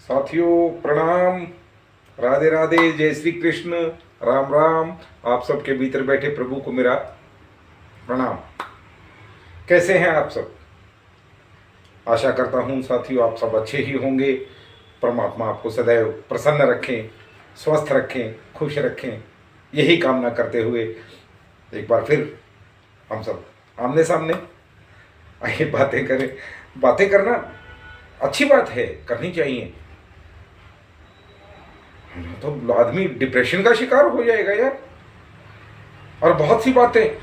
साथियों प्रणाम, राधे राधे, जय श्री कृष्ण, राम राम। आप सबके भीतर बैठे प्रभु को मेरा प्रणाम। कैसे हैं आप सब? आशा करता हूं साथियों आप सब अच्छे ही होंगे। परमात्मा आपको सदैव प्रसन्न रखें, स्वस्थ रखें, खुश रखें, यही कामना करते हुए एक बार फिर हम सब आमने सामने आइए बातें करें। बातें करना अच्छी बात है, करनी चाहिए। तो आदमी डिप्रेशन का शिकार हो जाएगा यार। और बहुत सी बातें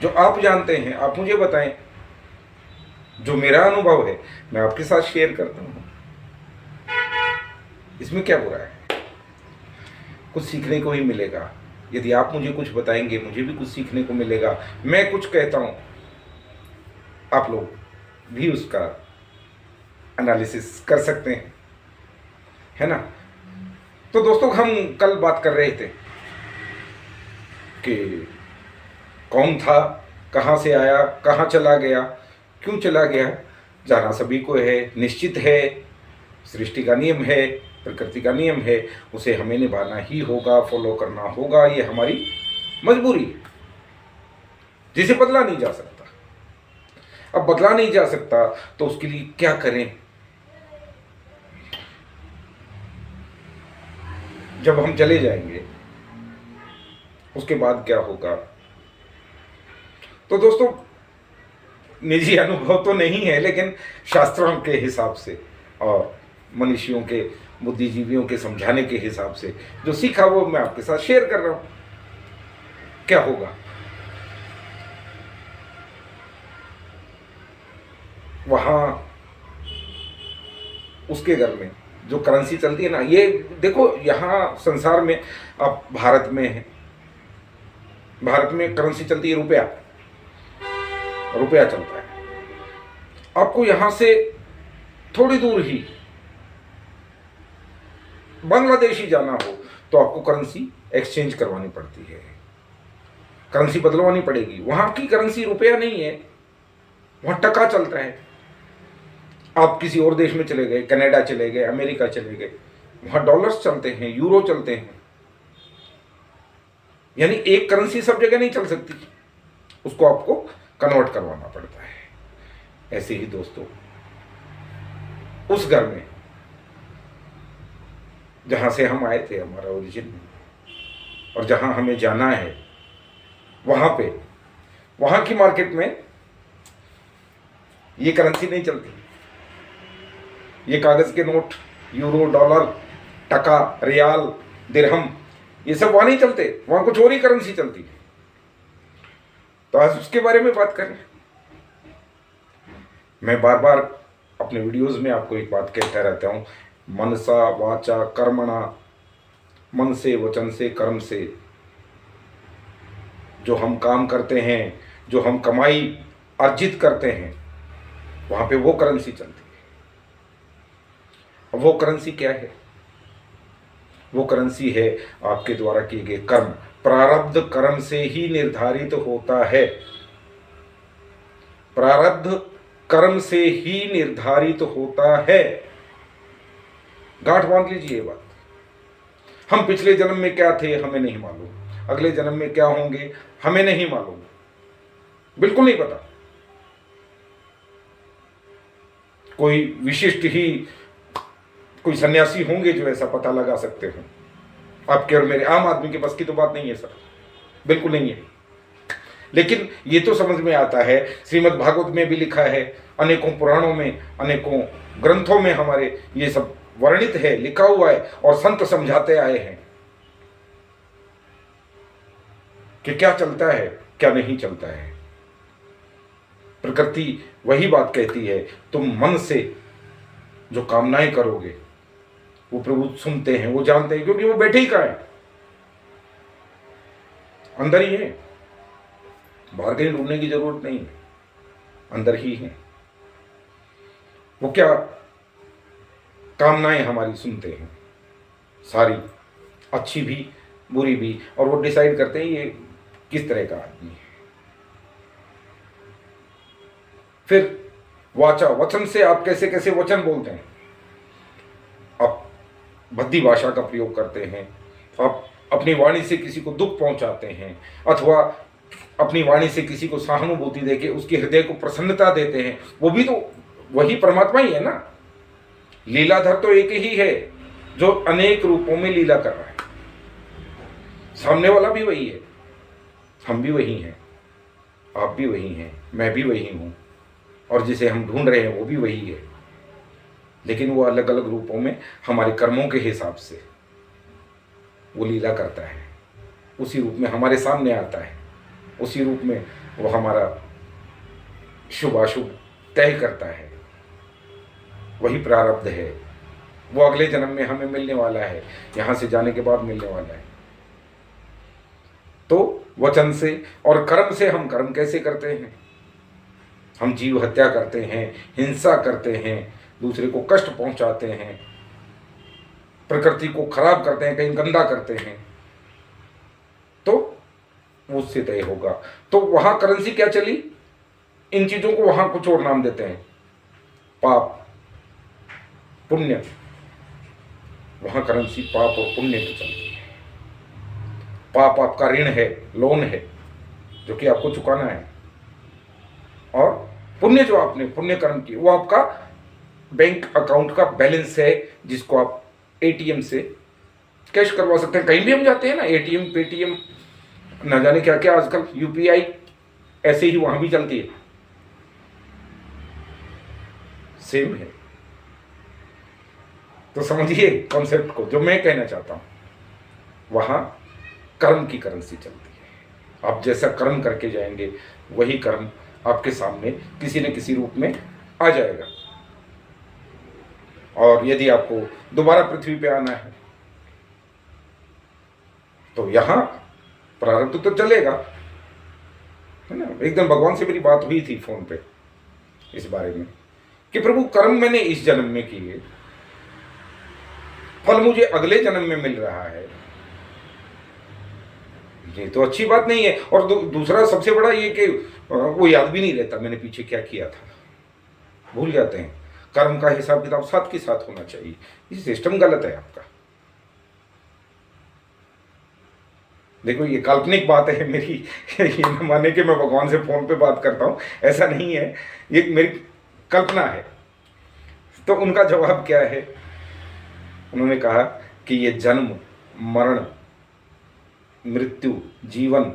जो आप जानते हैं आप मुझे बताएं, जो मेरा अनुभव है मैं आपके साथ शेयर करता हूं। इसमें क्या बुरा है? कुछ सीखने को ही मिलेगा। यदि आप मुझे कुछ बताएंगे मुझे भी कुछ सीखने को मिलेगा। मैं कुछ कहता हूं, आप लोग भी उसका एनालिसिस कर सकते हैं, है ना। तो दोस्तों हम कल बात कर रहे थे कि कौन था, कहाँ से आया, कहाँ चला गया, क्यों चला गया। जाना सभी को है, निश्चित है, सृष्टि का नियम है, प्रकृति का नियम है, उसे हमें निभाना ही होगा, फॉलो करना होगा। ये हमारी मजबूरी है जिसे बदला नहीं जा सकता। अब बदला नहीं जा सकता तो उसके लिए क्या करें? जब हम चले जाएंगे उसके बाद क्या होगा? तो दोस्तों निजी अनुभव तो नहीं है, लेकिन शास्त्रों के हिसाब से और मनुष्यों के, बुद्धिजीवियों के समझाने के हिसाब से जो सीखा वो मैं आपके साथ शेयर कर रहा हूं। क्या होगा? वहां उसके घर में जो करेंसी चलती है ना, ये देखो यहाँ संसार में, अब भारत में है, भारत में करेंसी चलती है रुपया, रुपया चलता है। आपको यहां से थोड़ी दूर ही बांग्लादेश ही जाना हो तो आपको करेंसी एक्सचेंज करवानी पड़ती है, करेंसी बदलवानी पड़ेगी। वहां की करेंसी रुपया नहीं है, वहां टका चलता है। आप किसी और देश में चले गए, कनाडा चले गए, अमेरिका चले गए, वहां डॉलर्स चलते हैं, यूरो चलते हैं। यानी एक करेंसी सब जगह नहीं चल सकती, उसको आपको कन्वर्ट करवाना पड़ता है। ऐसे ही दोस्तों उस घर में जहां से हम आए थे, हमारा ओरिजिन, और जहां हमें जाना है वहां पे, वहां की मार्केट में ये करेंसी नहीं चलती। ये कागज के नोट, यूरो, डॉलर, टका, रियाल, दिरहम, ये सब वहां नहीं चलते, वहां कुछ और ही करेंसी चलती है। तो आज उसके बारे में बात करें। मैं बार बार अपने वीडियोस में आपको एक बात कहता रहता हूं, मनसा वाचा कर्मणा, मन से, वचन से, कर्म से जो हम काम करते हैं, जो हम कमाई अर्जित करते हैं, वहां पे वो करेंसी चलती है। वो करेंसी क्या है? वो करेंसी है आपके द्वारा किए गए कर्म। प्रारब्ध कर्म से ही निर्धारित होता है, प्रारब्ध कर्म से ही निर्धारित होता है। गांठ बांध लीजिए ये बात। हम पिछले जन्म में क्या थे हमें नहीं मालूम, अगले जन्म में क्या होंगे हमें नहीं मालूम, बिल्कुल नहीं पता। कोई विशिष्ट ही कोई सन्यासी होंगे जो ऐसा पता लगा सकते हो। आपके और मेरे आम आदमी के पास की तो बात नहीं है सर, बिल्कुल नहीं है। लेकिन ये तो समझ में आता है, श्रीमद् भागवत में भी लिखा है, अनेकों पुराणों में, अनेकों ग्रंथों में हमारे ये सब वर्णित है, लिखा हुआ है, और संत समझाते आए हैं कि क्या चलता है क्या नहीं चलता है। प्रकृति वही बात कहती है, तुम मन से जो कामनाएं करोगे वो प्रभु सुनते हैं, वो जानते हैं, क्योंकि वो बैठे ही कहाँ है, अंदर ही है। बाहर कहीं ढूंढने की जरूरत नहीं है, अंदर ही है। वो क्या कामनाएं हमारी सुनते हैं, सारी, अच्छी भी बुरी भी, और वो डिसाइड करते हैं ये किस तरह का आदमी है। फिर वाचा, वचन से आप कैसे कैसे वचन बोलते हैं। भद्दी भाषा का प्रयोग करते हैं, आप अपनी वाणी से किसी को दुख पहुंचाते हैं, अथवा अपनी वाणी से किसी को सहानुभूति देके उसके हृदय को प्रसन्नता देते हैं, वो भी तो वही परमात्मा ही है ना। लीलाधर तो एक ही है जो अनेक रूपों में लीला कर रहा है। सामने वाला भी वही है, हम भी वही हैं, आप भी वही हैं, मैं भी वही हूं, और जिसे हम ढूंढ रहे हैं वो भी वही है, लेकिन वो अलग अलग रूपों में हमारे कर्मों के हिसाब से वो लीला करता है। उसी रूप में हमारे सामने आता है, उसी रूप में वो हमारा शुभ अशुभ तय करता है। वही प्रारब्ध है, वो अगले जन्म में हमें मिलने वाला है, यहां से जाने के बाद मिलने वाला है। तो वचन से और कर्म से हम कर्म कैसे करते हैं? हम जीव हत्या करते हैं, हिंसा करते हैं, दूसरे को कष्ट पहुंचाते हैं, प्रकृति को खराब करते हैं, कहीं गंदा करते हैं, तो उससे तय होगा। तो वहां करेंसी क्या चली? इन चीजों को वहां कुछ और नाम देते हैं, पाप पुण्य। वहां करेंसी पाप और पुण्य की चलती है। पाप आपका ऋण है, लोन है, जो कि आपको चुकाना है, और पुण्य जो आपने पुण्य कर्म की, वो आपका बैंक अकाउंट का बैलेंस है, जिसको आप एटीएम से कैश करवा सकते हैं। कहीं भी हम जाते हैं ना, एटीएम पेटीएम ना जाने क्या क्या आजकल, यूपीआई, ऐसे ही वहां भी चलती है, सेम है। तो समझिए कॉन्सेप्ट को, जो मैं कहना चाहता हूं। वहां कर्म की करेंसी चलती है। आप जैसा कर्म करके जाएंगे, वही कर्म आपके सामने किसी न किसी रूप में आ जाएगा। और यदि आपको दोबारा पृथ्वी पे आना है, तो यहां प्रारब्ध तो चलेगा, है ना। एक दिन भगवान से मेरी बात हुई थी फोन पे इस बारे में कि प्रभु, कर्म मैंने इस जन्म में किए, फल मुझे अगले जन्म में मिल रहा है, ये तो अच्छी बात नहीं है। और दूसरा सबसे बड़ा ये कि वो याद भी नहीं रहता मैंने पीछे क्या किया था, भूल जाते हैं। कर्म का हिसाब किताब साथ के साथ होना चाहिए। ये सिस्टम गलत है आपका। देखो, ये काल्पनिक बात है मेरी, ये न माने कि मैं भगवान से फोन पे बात करता हूं, ऐसा नहीं है, ये मेरी कल्पना है। तो उनका जवाब क्या है? उन्होंने कहा कि ये जन्म मरण मृत्यु जीवन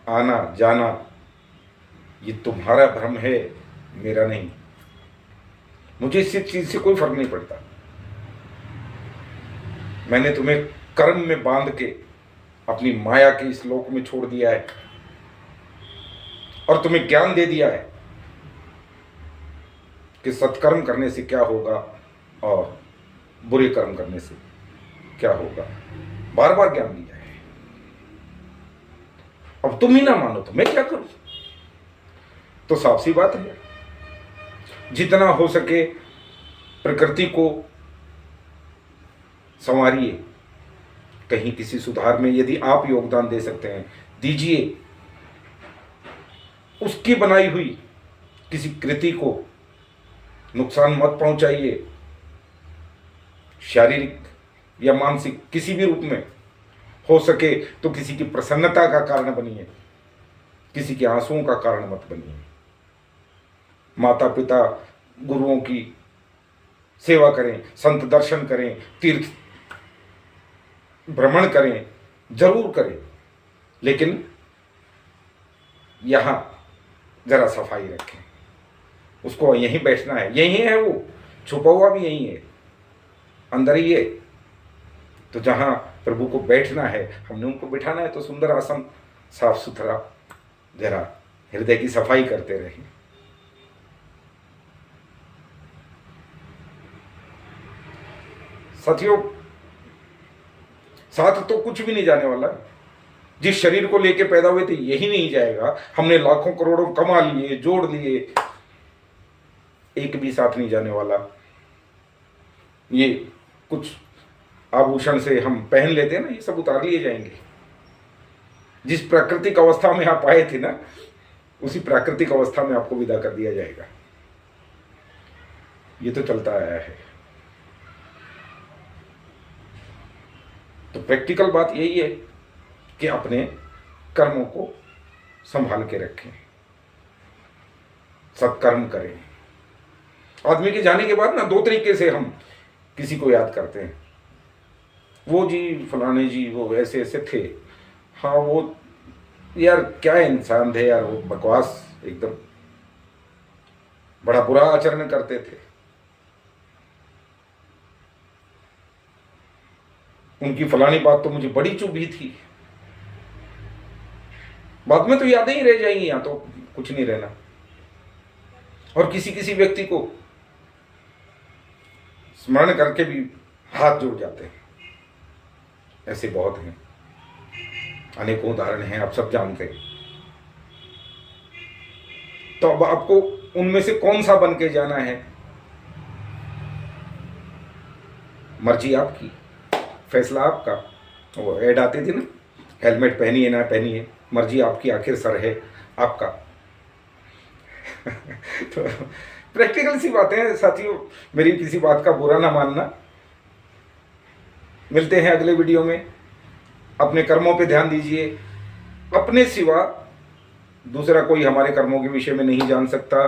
आना जाना, ये तुम्हारा भ्रम है, मेरा नहीं। मुझे इस चीज से कोई फर्क नहीं पड़ता। मैंने तुम्हें कर्म में बांध के अपनी माया के इस लोक में छोड़ दिया है, और तुम्हें ज्ञान दे दिया है कि सत्कर्म करने से क्या होगा और बुरे कर्म करने से क्या होगा। बार बार ज्ञान दिया है। अब तुम ही ना मानो तो मैं क्या करूं? तो साफ सी बात है, जितना हो सके प्रकृति को संवारिए। कहीं किसी सुधार में यदि आप योगदान दे सकते हैं, दीजिए। उसकी बनाई हुई किसी कृति को नुकसान मत पहुंचाइए, शारीरिक या मानसिक किसी भी रूप में। हो सके तो किसी की प्रसन्नता का कारण बनिए, किसी के आंसुओं का कारण मत बनिए। माता पिता गुरुओं की सेवा करें, संत दर्शन करें, तीर्थ भ्रमण करें, जरूर करें, लेकिन यहां जरा सफाई रखें। उसको यहीं बैठना है, यहीं है, वो छुपा हुआ भी यहीं है, अंदर ही है। तो जहां प्रभु को बैठना है, हमने उनको बिठाना है, तो सुंदर आसन, साफ सुथरा, जरा हृदय की सफाई करते रहें। साथियों, साथ तो कुछ भी नहीं जाने वाला। जिस शरीर को लेके पैदा हुए थे यही नहीं जाएगा। हमने लाखों करोड़ों कमा लिए, जोड़ लिए, एक भी साथ नहीं जाने वाला। ये कुछ आभूषण से हम पहन लेते हैं ना, ये सब उतार लिए जाएंगे। जिस प्राकृतिक अवस्था में आप आए थे ना, उसी प्राकृतिक अवस्था में आपको विदा कर दिया जाएगा। ये तो चलता आया है। तो प्रैक्टिकल बात यही है कि अपने कर्मों को संभाल के रखें, सत्कर्म करें। आदमी के जाने के बाद ना दो तरीके से हम किसी को याद करते हैं। वो जी फलाने जी वो ऐसे ऐसे थे, हाँ वो यार क्या इंसान थे यार, वो बकवास एकदम, बड़ा बुरा आचरण करते थे, उनकी फलानी बात तो मुझे बड़ी चुभी थी। बाद में तो यादें ही रह जाएंगी, यहाँ तो कुछ नहीं रहना। और किसी किसी व्यक्ति को स्मरण करके भी हाथ जुड़ जाते हैं, ऐसे बहुत हैं, अनेकों उदाहरण हैं, आप सब जानते हैं। तो अब आपको उनमें से कौन सा बन के जाना है, मर्जी आपकी, फैसला आपका। वो ऐड आती थी ना, हेलमेट पहनिए ना पहनिए, मर्जी आपकी, आखिर सर है आपका। तो प्रैक्टिकल सी बातें हैं साथियों, मेरी किसी बात का बुरा ना मानना। मिलते हैं अगले वीडियो में। अपने कर्मों पे ध्यान दीजिए, अपने सिवा दूसरा कोई हमारे कर्मों के विषय में नहीं जान सकता।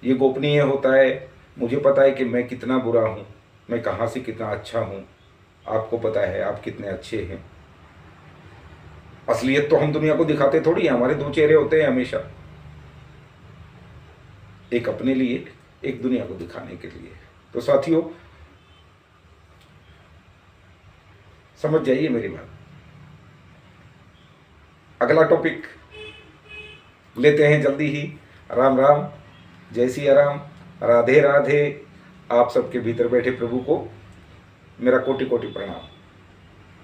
ये गोपनीय होता है। मुझे पता है कि मैं कितना बुरा हूँ, मैं कहाँ से कितना अच्छा हूँ, आपको पता है आप कितने अच्छे हैं। असलियत तो हम दुनिया को दिखाते थोड़ी हैं, हमारे दो चेहरे होते हैं हमेशा, एक अपने लिए, एक दुनिया को दिखाने के लिए। तो साथियों समझ जाइए मेरी बात। अगला टॉपिक लेते हैं जल्दी ही। राम राम, जय सिया राम, राधे राधे। आप सबके भीतर बैठे प्रभु को मेरा कोटि कोटि प्रणाम।